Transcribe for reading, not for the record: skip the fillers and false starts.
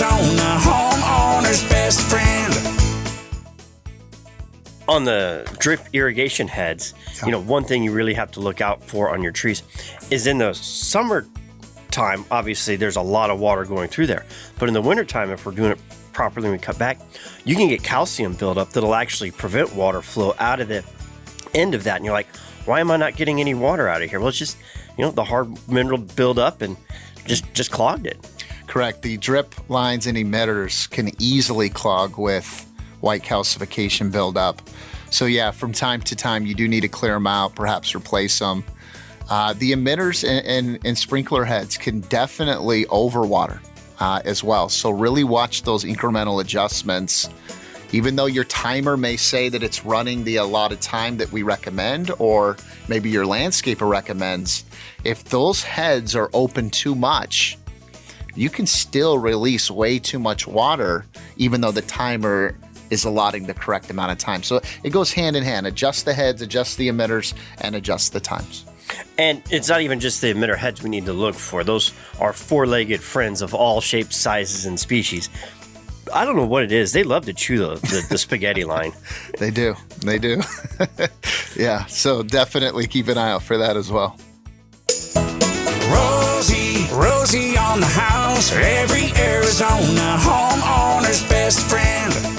Arizona, homeowner's best friend. On the drip irrigation heads, one thing you really have to look out for on your trees is in the summertime, obviously there's a lot of water going through there. But in the wintertime, if we're doing it properly and we cut back, you can get calcium buildup that'll actually prevent water flow out of the end of that. And you're like, why am I not getting any water out of here? Well, it's just, the hard mineral buildup and just clogged it. Correct. The drip lines and emitters can easily clog with white calcification buildup. So yeah, from time to time, you do need to clear them out, perhaps replace them. The emitters and sprinkler heads can definitely overwater as well. So really watch those incremental adjustments. Even though your timer may say that it's running the allotted time that we recommend, or maybe your landscaper recommends, if those heads are open too much, you can still release way too much water, even though the timer is allotting the correct amount of time. So it goes hand in hand. Adjust the heads, adjust the emitters, and adjust the times. And it's not even just the emitter heads we need to look for. Those are four-legged friends of all shapes, sizes, and species. I don't know what it is. They love to chew the spaghetti line. They do. Yeah, so definitely keep an eye out for that as well. Rosie on the house, every Arizona homeowner's best friend.